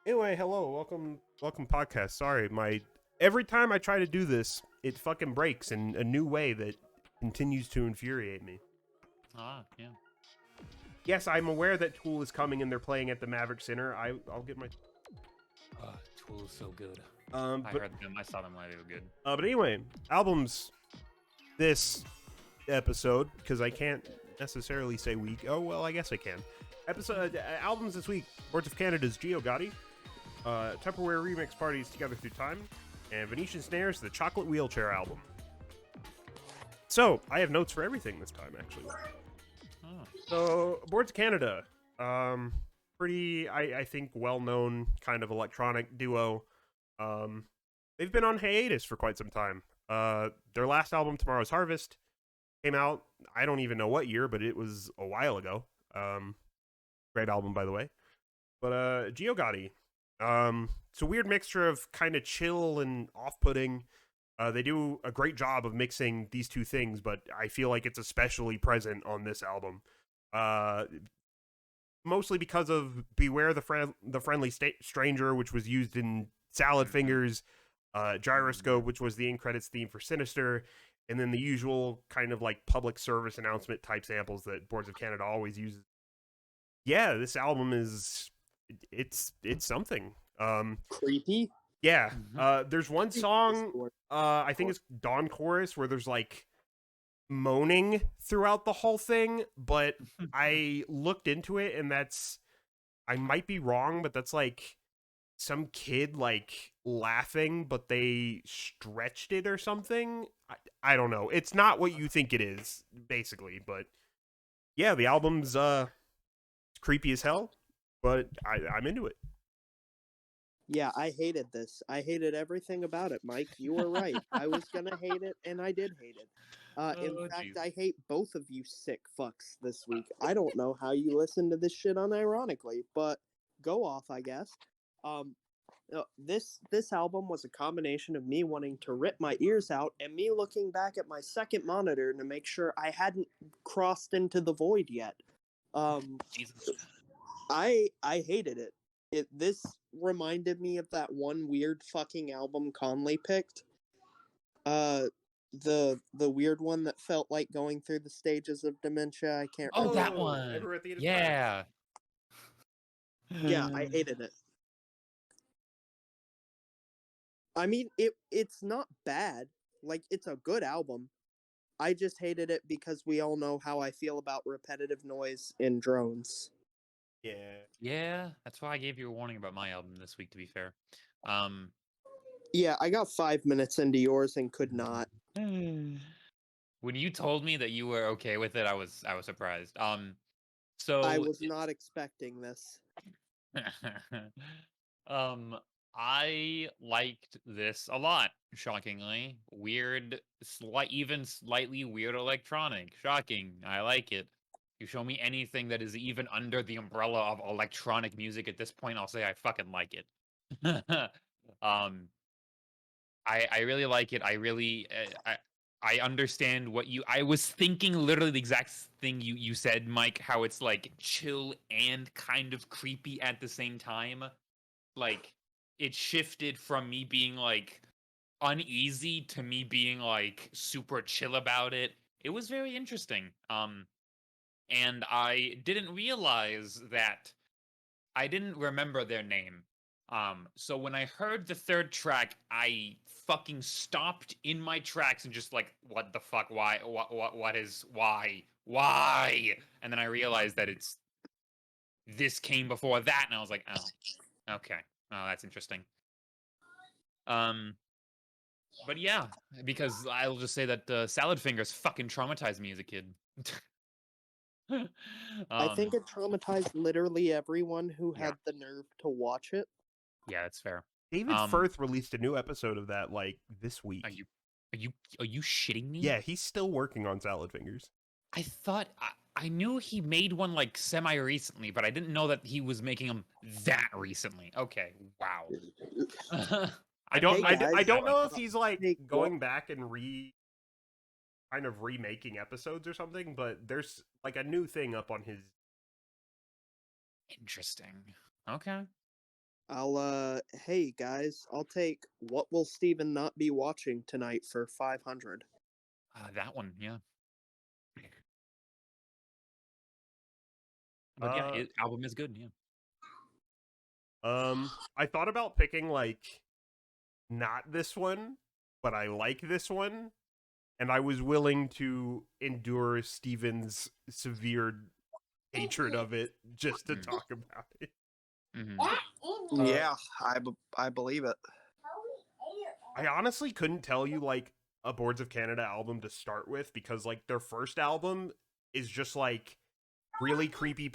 Anyway, hello, welcome podcast. Sorry, my every time I try to do this, it fucking breaks in a new way that continues to infuriate me. Yeah. Yes, I'm aware that Tool is coming and they're playing at the Maverick Center. I'll get my Tool is so good. I but heard them. I saw them live. They were good. but anyway, albums this episode because I can't necessarily say week. Oh well, I guess I can. Episode albums this week: Boards of Canada's Geogaddi, Tupperware Remix Parties Together Through Time, and Venetian Snares, the Chocolate Wheelchair album. So, I have notes for everything this time, actually. Oh. So, Boards of Canada, pretty, I think, well-known kind of electronic duo. They've been on hiatus for quite some time. Their last album, Tomorrow's Harvest, came out, I don't even know what year, but it was a while ago. Great album, by the way. But, Geogaddi, it's a weird mixture of kind of chill and off-putting. They do a great job of mixing these two things, but I feel like it's especially present on this album. Mostly because of Beware the Friendly Stranger, which was used in Salad Fingers, Gyroscope, which was the in-credits theme for Sinister, and then the usual kind of like public service announcement type samples that Boards of Canada always uses. Yeah, this album is it's something. Creepy. Yeah. There's one song, I think it's Dawn Chorus, where there's like moaning throughout the whole thing, but I looked into it and I might be wrong, but that's like some kid like laughing, but they stretched it or something. I don't know. It's not what you think it is, basically, but yeah, the album's creepy as hell, but I'm into it. Yeah, I hated this. I hated everything about it, Mike. You were right. I was gonna hate it, and I did hate it. In fact, Jeez. I hate both of you sick fucks this week. I don't know how you listen to this shit unironically, but go off, I guess. This album was a combination of me wanting to rip my ears out and me looking back at my second monitor to make sure I hadn't crossed into the void yet. Jesus. I hated it. This reminded me of that one weird fucking album Conley picked. The weird one that felt like going through the stages of dementia. I can't Oh, remember. that one. Everywhere at the End of Yeah. Yeah, I hated it. I mean, it's not bad. Like, it's a good album. I just hated it because we all know how I feel about repetitive noise in drones. Yeah. Yeah, that's why I gave you a warning about my album this week, to be fair. Yeah, I got 5 minutes into yours and could not. When you told me that you were okay with it, I was surprised. So I was not expecting this. I liked this a lot, shockingly. Weird, even slightly weird electronic. Shocking. I like it. You show me anything that is even under the umbrella of electronic music at this point, I'll say I fucking like it. um, I really like it. I understand what I was thinking literally the exact thing you said, Mike, how it's like chill and kind of creepy at the same time. Like it shifted from me being like uneasy to me being like super chill about it. It was very interesting. And I didn't realize that I didn't remember their name. So when I heard the third track, I fucking stopped in my tracks and just like, what the fuck? Why? What is? Why? Why? And then I realized that this came before that, and I was like, oh, okay. Oh, that's interesting. But yeah, because I'll just say that Salad Fingers fucking traumatized me as a kid. I think it traumatized literally everyone who Yeah. had the nerve to watch it. Yeah, that's fair. David Firth released a new episode of that like this week. Are you shitting me? Yeah, he's still working on Salad Fingers. I thought I knew he made one like semi recently, but I didn't know that he was making them that recently. Okay, wow. I don't know if Hey, he's like Hey, going back and kind of remaking episodes or something, but there's like a new thing up on his. Interesting. Okay. Hey guys, I'll take What Will Steven Not Be Watching Tonight for 500. That one, yeah. But yeah, album is good, yeah. I thought about picking like not this one, but I like this one, and I was willing to endure Steven's severe hatred of it just to talk about it. Yeah, I believe it. I honestly couldn't tell you like a Boards of Canada album to start with because like their first album is just like really creepy,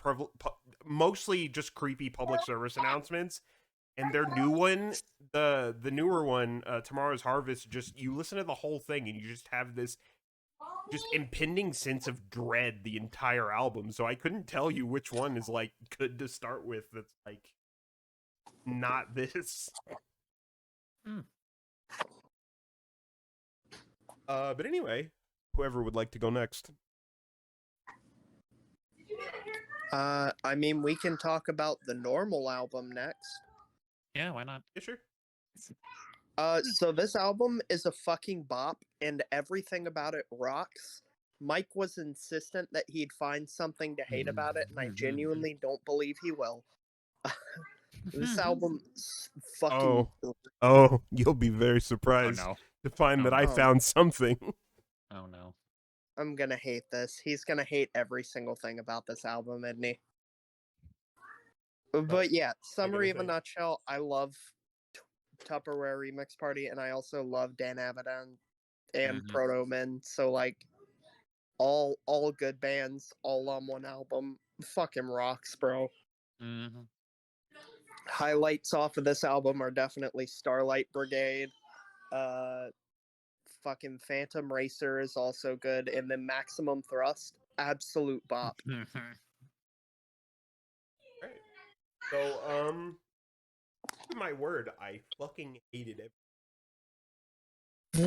mostly just creepy public service announcements, and their new one, the newer one, Tomorrow's Harvest, just you listen to the whole thing and you just have this just impending sense of dread the entire album. So I couldn't tell you which one is like good to start with. That's like not this. But anyway, whoever would like to go next. I mean, we can talk about the normal album next. Yeah, why not? Yeah, sure. So this album is a fucking bop, and everything about it rocks. Mike was insistent that he'd find something to hate about it, and I genuinely don't believe he will. This album's fucking... Oh, you'll be very surprised to find that I found something. Oh no. I'm gonna hate this. He's gonna hate every single thing about this album, isn't he? But yeah, summary of a nutshell, I love Tupperware Remix Party, and I also love Dan Avidan and Proto Men. So like, all good bands, all on one album. Fucking rocks, bro. Highlights off of this album are definitely Starlight Brigade. Fucking Phantom Racer is also good, and then Maximum Thrust, absolute bop. Right. So, my word, I fucking hated it.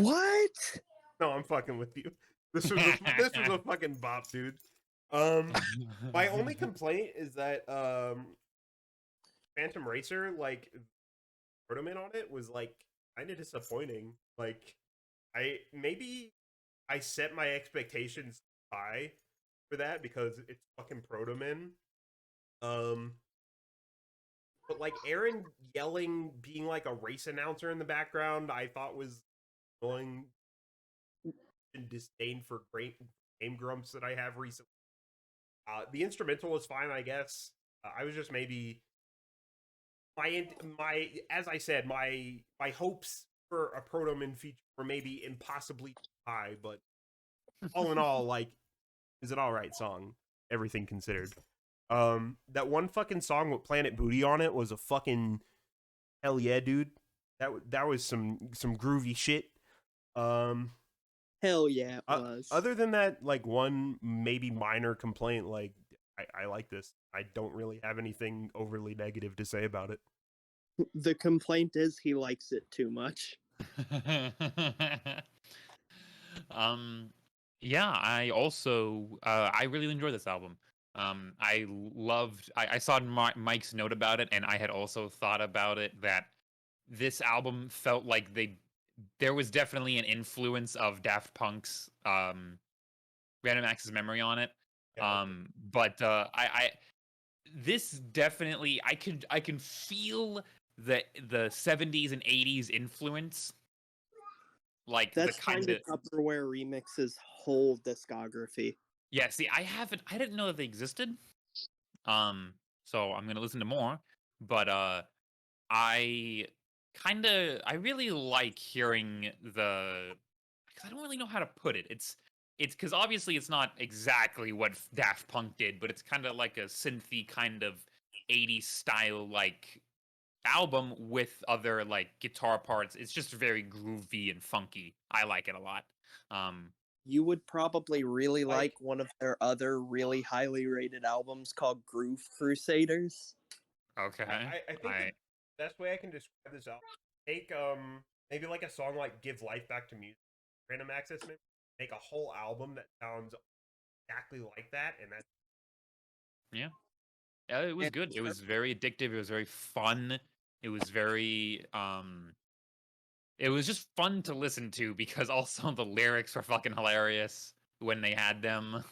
What? No, I'm fucking with you. This was a fucking bop, dude. My only complaint is that Phantom Racer, like, Protoman on it was like kind of disappointing. Like, I set my expectations high for that because it's fucking Protoman. But like Aaron yelling, being like a race announcer in the background, I thought was annoying and disdain for game grumps that I have recently. The instrumental was fine, I guess. I was just maybe my as I said, my hopes for a Protoman feature were maybe impossibly high, but all in all, like, is an alright song, everything considered. That one fucking song with Planet Booty on it was a fucking hell yeah, dude. That was some groovy shit. Hell yeah, it was. Other than that, like, one maybe minor complaint, like, I like this. I don't really have anything overly negative to say about it. The complaint is he likes it too much. Yeah, I also I really enjoyed this album. I saw Mike's note about it, and I had also thought about it that this album felt like there was definitely an influence of Daft Punk's Random Access Memory on it. Yeah. But this definitely I can feel the 70s and 80s influence. Like that's the kind of Tupperware Remix's whole discography. Yeah, see, I didn't know that they existed. So I'm gonna listen to more. But I really like hearing because I don't really know how to put it. It's because obviously it's not exactly what Daft Punk did, but it's kind of like a synthy kind of 80s style like album with other like guitar parts. It's just very groovy and funky. I like it a lot. You would probably really like one of their other really highly rated albums called Groove Crusaders. Okay. I think the best way I can describe this album, take maybe like a song like Give Life Back to Music, Random Access Memory, make a whole album that sounds exactly like that, and that's yeah, it was good. It was very addictive. It was very fun. It was very it was just fun to listen to because also the lyrics were fucking hilarious when they had them.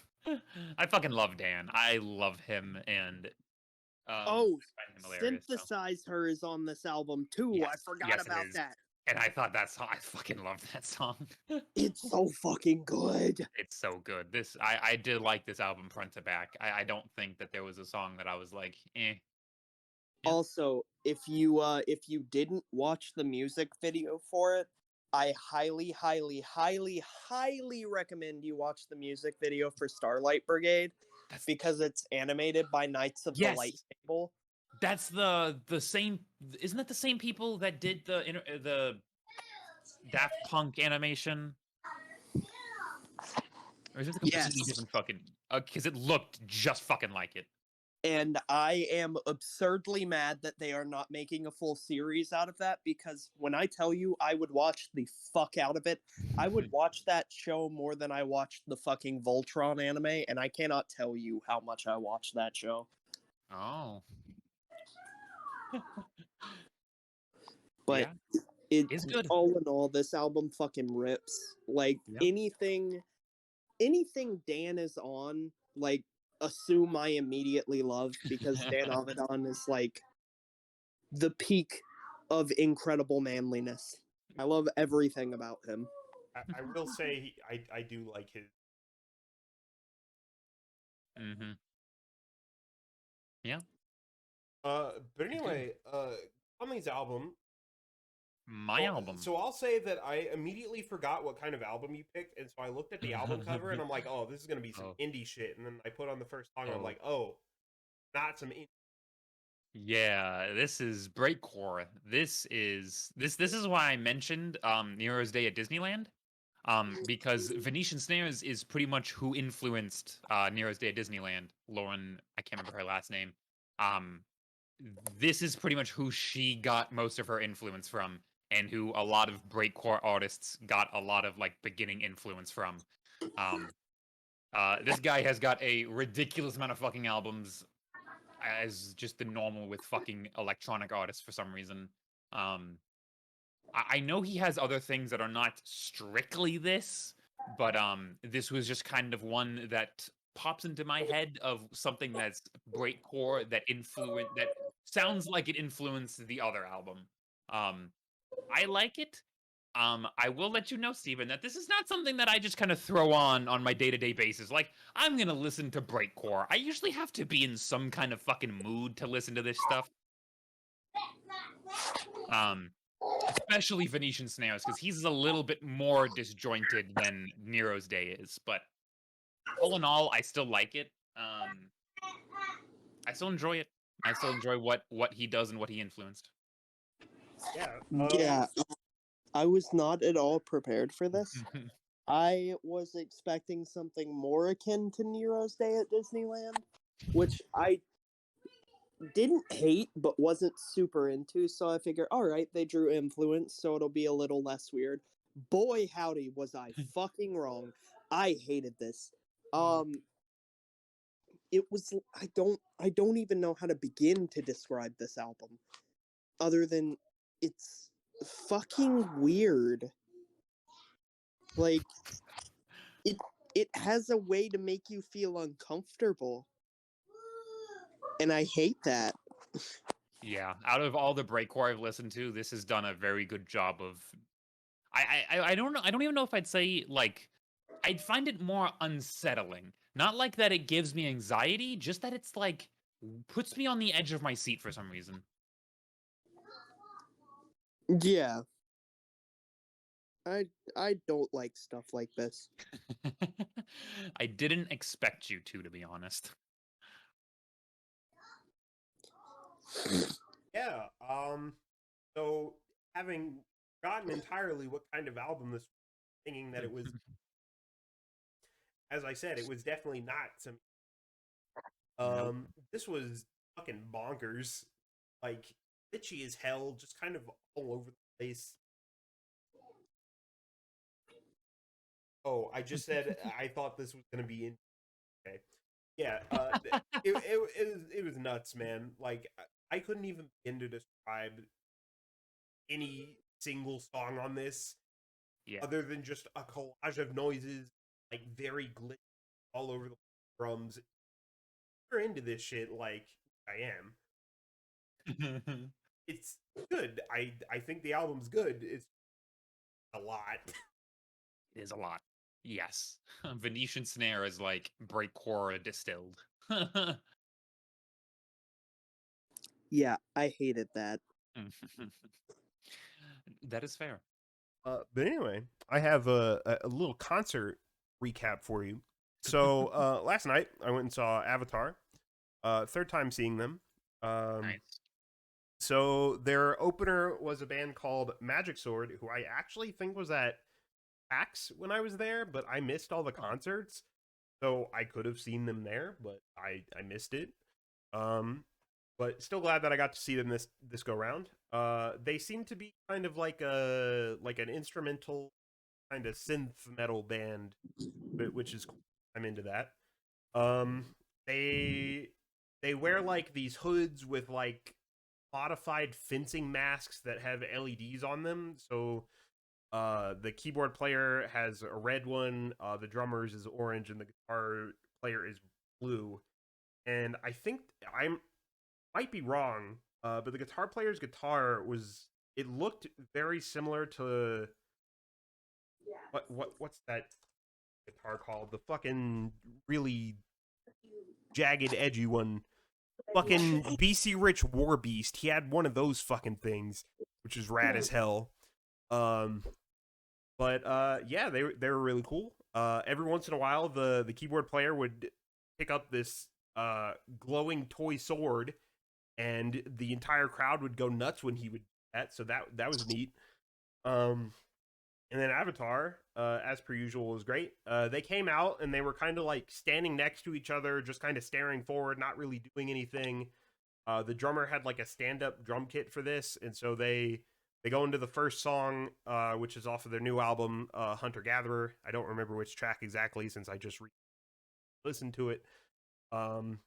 I fucking love Dan. I love him, and Oh, I find him hilarious. So. Synthesize Her is on this album too. I Yes, forgot yes, it about is. that. And I thought that song. I fucking love that song. It's so fucking good. It's so good. I did like this album front to back. I don't think that there was a song that I was like, eh. Yeah. Also, if you didn't watch the music video for it, I highly, highly, highly, highly recommend you watch the music video for Starlight Brigade That's because it's animated by Knights of the Yes. Light Table. That's the same. Isn't that the same people that did the Daft Punk animation? Or is it a completely Yes. different fucking? Because it looked just fucking like it. And I am absurdly mad that they are not making a full series out of that because when I tell you I would watch the fuck out of it, I would watch that show more than I watched the fucking Voltron anime, and I cannot tell you how much I watched that show. Oh. But yeah. it's good. all in all, this album fucking rips. Like Yep. anything Dan is on, like assume I immediately love because Dan Avedon is like the peak of incredible manliness. I love everything about him. I will say I do like his. Mm-hmm. Yeah. But anyway, Conley's album. My album. So I'll say that I immediately forgot what kind of album you picked, and so I looked at the album cover and I'm like, oh, this is gonna be some indie shit. And then I put on the first song and I'm like, oh, not some indie. Yeah, this is breakcore. This is why I mentioned Nero's Day at Disneyland. Because Venetian Snares is pretty much who influenced Nero's Day at Disneyland. Lauren, I can't remember her last name. This is pretty much who she got most of her influence from, and who a lot of breakcore artists got a lot of like beginning influence from. This guy has got a ridiculous amount of fucking albums, as just the normal with fucking electronic artists for some reason. I know he has other things that are not strictly this, but this was just kind of one that pops into my head of something that's breakcore that sounds like it influenced the other album. I like it. I will let you know, Steven, that this is not something that I just kind of throw on my day-to-day basis. Like, I'm gonna listen to breakcore. I usually have to be in some kind of fucking mood to listen to this stuff. Especially Venetian Snares, because he's a little bit more disjointed than Nero's Day is. But all in all, I still like it. I still enjoy it. I still enjoy what he does and what he influenced. Yeah, I was not at all prepared for this. I was expecting something more akin to Nero's Day at Disneyland, which I didn't hate but wasn't super into, so I figured, all right, they drew influence, so it'll be a little less weird. Boy howdy was I fucking wrong. I hated this. It was I don't even know how to begin to describe this album other than it's fucking weird. Like it has a way to make you feel uncomfortable. And I hate that. Yeah, out of all the breakcore I've listened to, this has done a very good job of. I don't know. I don't even know if I'd say like. I'd find it more unsettling. Not like that it gives me anxiety, just that it's like puts me on the edge of my seat for some reason. Yeah. I don't like stuff like this. I didn't expect you to be honest. Yeah. So having forgotten entirely what kind of album this was, thinking that it was, as I said, it was definitely not some. Nope. This was fucking bonkers, like bitchy as hell, just kind of all over the place. Oh, I just said I thought this was gonna be in. Okay, yeah. It was nuts, man. Like I couldn't even begin to describe any single song on this Yeah. other than just a collage of noises, like very glitchy all over the drums. If you're into this shit like I am. It's good. I think the album's good. It's a lot. It is a lot. Yes. Venetian Snare is like breakcore distilled. Yeah, I hated that. That is fair. But anyway, I have a little concert recap for you. So last night I went and saw Avatar. Third time seeing them. Nice. So their opener was a band called Magic Sword, who I actually think was at PAX when I was there, but I missed all the concerts. So I could have seen them there, but I missed it. But still glad that I got to see them this go round. They seem to be kind of like an instrumental kind of synth metal band, which is cool. I'm into that. They wear like these hoods with like modified fencing masks that have LEDs on them. So the keyboard player has a red one, the drummer's is orange, and the guitar player is blue. And I think might be wrong, but the guitar player's guitar it looked very similar to what's that guitar called? The fucking really jagged, edgy one. Fucking BC Rich War Beast. He had one of those fucking things, which is rad as hell. But yeah, they were really cool. Every once in a while, the keyboard player would pick up this glowing toy sword, and the entire crowd would go nuts when he would do that. So that was neat. And then Avatar, as per usual, was great. They came out and they were kind of like standing next to each other, just kind of staring forward, not really doing anything. The drummer had like a stand-up drum kit for this, and so they go into the first song, which is off of their new album, Hunter Gatherer. I don't remember which track exactly since I just listened to it. And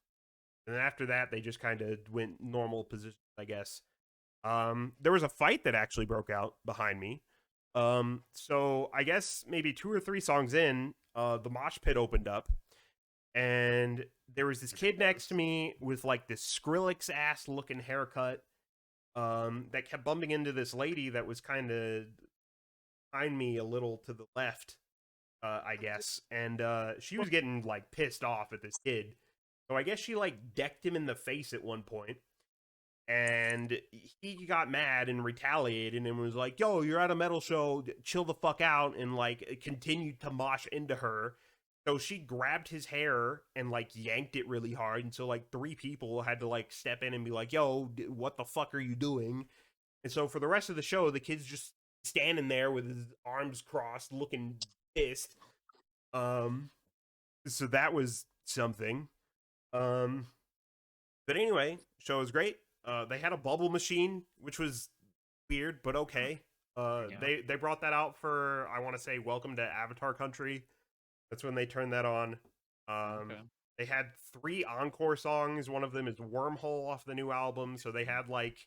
then after that, they just kind of went normal position, I guess. There was a fight that actually broke out behind me. So I guess maybe 2 or 3 songs in, the mosh pit opened up, and there was this kid next to me with like this Skrillex ass looking haircut, that kept bumping into this lady that was kind of behind me a little to the left, I guess, and she was getting like pissed off at this kid. So I guess she like decked him in the face at one point, and he got mad and retaliated and was like, yo, you're at a metal show, chill the fuck out, and like continued to mosh into her. So she grabbed his hair and like yanked it really hard, and so like 3 people had to like step in and be like, yo, what the fuck are you doing? And so for the rest of the show, the kid's just standing there with his arms crossed looking pissed. So that was something. But anyway, show was great. They had a bubble machine, which was weird, but okay. Yeah. They brought that out for, I want to say, Welcome to Avatar Country. That's when they turned that on. Okay. They had 3 encore songs. One of them is Wormhole off the new album. So they had like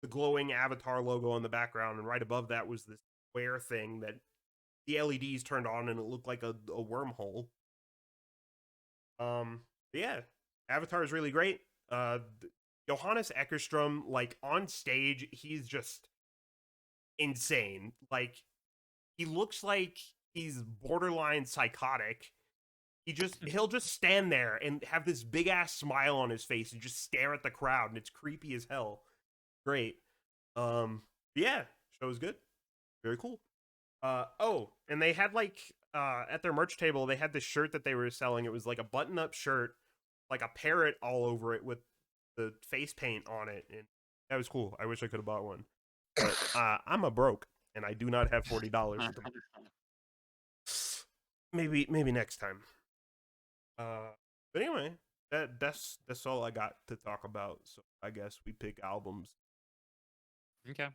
the glowing Avatar logo on the background, and right above that was this square thing that the LEDs turned on, and it looked like a wormhole. Yeah, Avatar is really great. Johannes Eckerstrom, like on stage, he's just insane. Like he looks like he's borderline psychotic. He'll just stand there and have this big ass smile on his face and just stare at the crowd, and it's creepy as hell. Great. Yeah, show was good. Very cool. Oh, and they had like at their merch table, they had this shirt that they were selling. It was like a button-up shirt, like a parrot all over it with the face paint on it, and that was cool. I wish I could have bought one, but I'm a broke, and I do not have $40. Maybe next time. But anyway, that's all I got to talk about. So I guess we pick albums. Okay.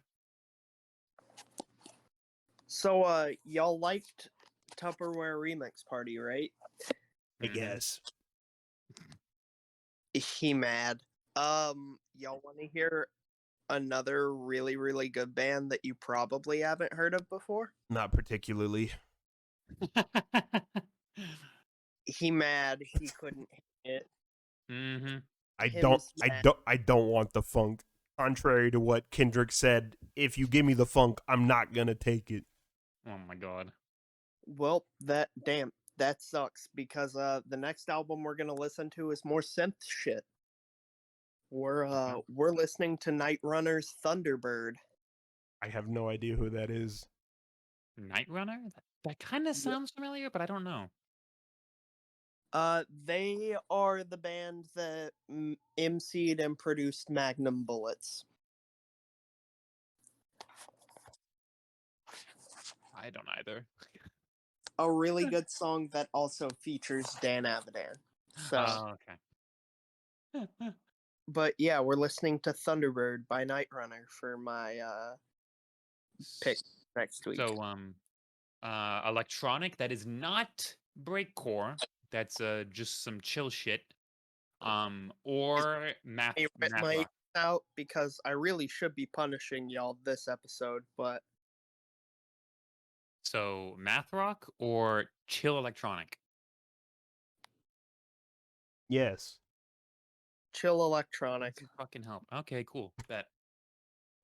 So, y'all liked Tupperware Remix Party, right? I guess. He mad. Y'all want to hear another really, really good band that you probably haven't heard of before? Not particularly. He mad he couldn't hit it. Mm-hmm. Him's mad. I don't want the funk. Contrary to what Kendrick said, if you give me the funk, I'm not gonna take it. Oh my god. Well, that sucks because the next album we're gonna listen to is more synth shit. We're listening to Night Runner's Thunderbird. I have no idea who that is. Night Runner? That kind of sounds familiar, but I don't know. They are the band that MC'd and produced Magnum Bullets. I don't either. A really good song that also features Dan Avidan. So, Oh, okay. but yeah, we're listening to Thunderbird by Night Runner for my pick next week. So, electronic that is not breakcore. That's just some chill shit. Or math my rock. out because I really should be punishing y'all this episode, but So math rock or chill electronic. Yes. chill electronic. Doesn't fucking help. Okay, cool. Bet.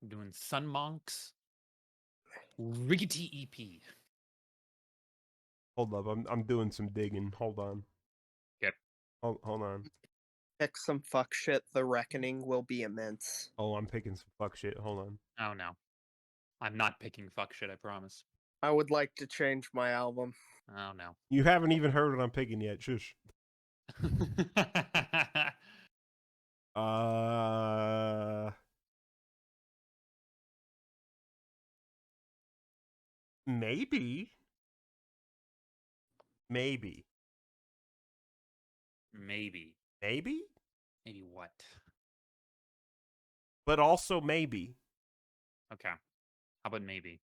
I'm doing Sun Monks. Riggedy EP. Hold up, I'm doing some digging. Hold on. Yep. Hold on. Pick some fuck shit. The reckoning will be immense. Oh, I'm picking some fuck shit. Hold on. Oh no. I'm not picking fuck shit, I promise. I would like to change my album. Oh no. You haven't even heard what I'm picking yet. Shush. Maybe. Maybe. Maybe? Maybe what? But also maybe. Okay. How about maybe?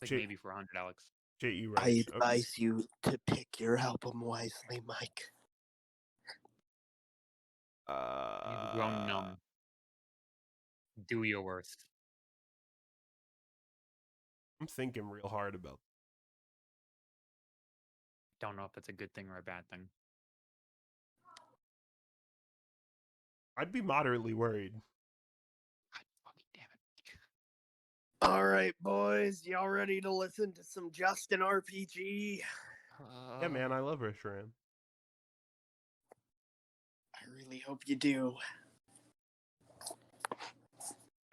Like Shit. maybe for 100, Alex. Shit, you right. I advise you to pick your album wisely, Mike. You've grown numb. Do your worst. I'm thinking real hard about. Don't know if it's a good thing or a bad thing. I'd be moderately worried. God fucking damn it. All right, boys, y'all ready to listen to some Justin RPG? Yeah, man, I love Reshiram. I really hope you do.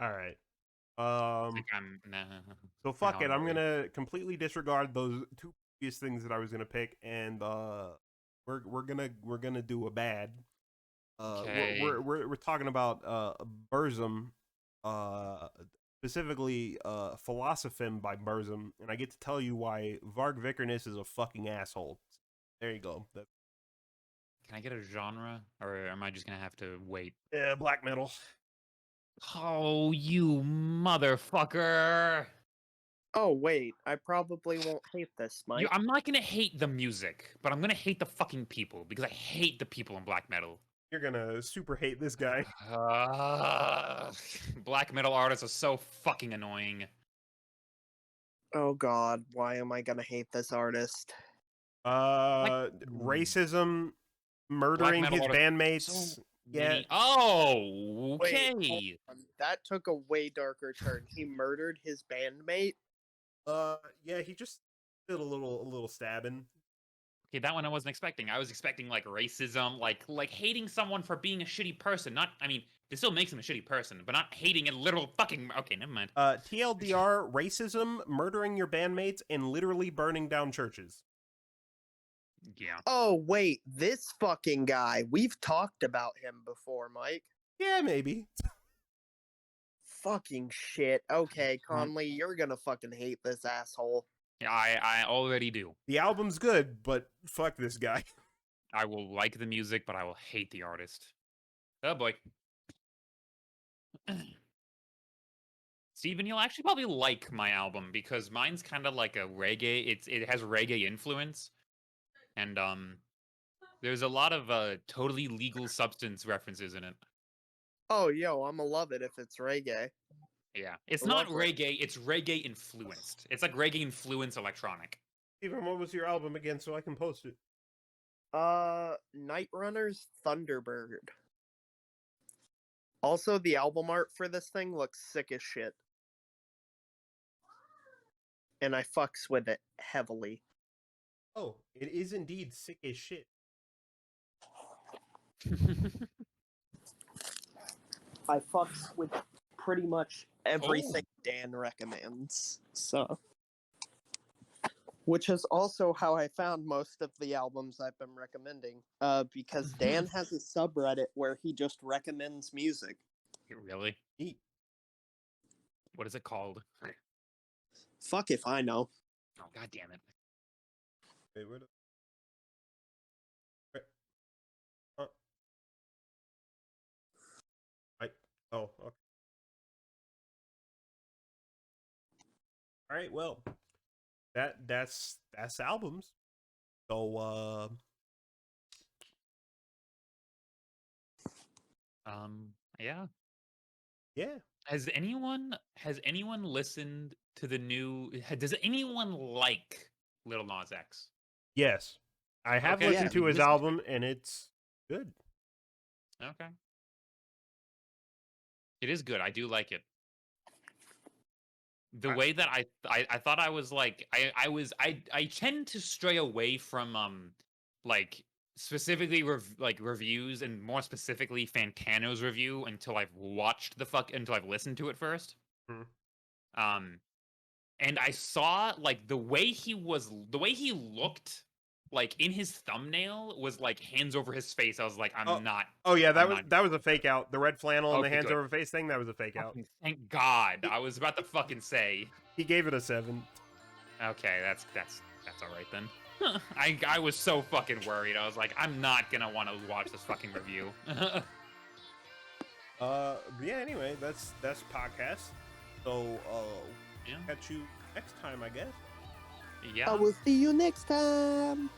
All right. Nah. So fuck No, it. I'm really. gonna completely disregard those two previous things that I was gonna pick, and we're gonna do a bad. Okay. We're talking about Burzum, specifically Philosophim by Burzum, and I get to tell you why Varg Vikernes is a fucking asshole. There you go. Can I get a genre, or am I just gonna have to wait? Yeah, black metal. Oh, you motherfucker! Oh, wait, I probably won't hate this, Mike. I'm not gonna hate the music, but I'm gonna hate the fucking people because I hate the people in black metal. You're gonna super hate this guy. Black metal artists are so fucking annoying. Oh god, why am I gonna hate this artist? Racism, murdering metal his artists bandmates. So Yeah. many- Oh, Wait, okay. hold on. That took a way darker turn. He murdered his bandmate? Yeah, he just did a little stabbing. Okay, that one I wasn't expecting. I was expecting like racism, like hating someone for being a shitty person. Not, I mean, it still makes him a shitty person, but not hating a literal fucking. Okay, never mind. TLDR, racism, murdering your bandmates, and literally burning down churches. Yeah. Oh, wait, this fucking guy. We've talked about him before, Mike. Yeah, maybe. Fucking shit. Okay, Conley, you're gonna fucking hate this asshole. Yeah, I already do. The album's good, but fuck this guy. I will like the music, but I will hate the artist. Oh boy. Steven, you'll actually probably like my album because mine's kind of like a reggae. It has reggae influence, and There's a lot of totally legal substance references in it. Oh, yo, I'ma love it if it's reggae. Yeah, it's I not love reggae. It's reggae influenced. It's like reggae influenced electronic. Steven, what was your album again so I can post it? Night Runner's Thunderbird. Also, the album art for this thing looks sick as shit. And I fucks with it heavily. Oh, it is indeed sick as shit. I fucks with pretty much everything Dan recommends. So, which is also how I found most of the albums I've been recommending. Because Dan has a subreddit where he just recommends music. Really? Neat. What is it called? Fuck if I know. Oh, god damn it. Wait, where the... Oh, okay. All right, well, that's albums. So Yeah. yeah. Has anyone listened to the new? Does anyone like Lil Nas X? Yes. I have Okay, listened yeah, to his listen to album and it's good. Okay. It is good. I do like it. The way that I thought I was like I tend to stray away from like specifically reviews and more specifically Fantano's review until I've listened to it first. Mhm. And I saw like the way he looked like in his thumbnail was like hands over his face. I was like, I'm not. Oh yeah, I'm not- that was a fake out. The red flannel and the Okay, hands good. over face thing, that was a fake out. Fucking thank God. I was about to fucking say. He gave it a 7. Okay, that's all right then. I was so fucking worried. I was like, I'm not gonna want to watch this fucking review. Yeah, anyway, that's podcast. So Yeah. catch you next time, I guess. Yeah. I will see you next time.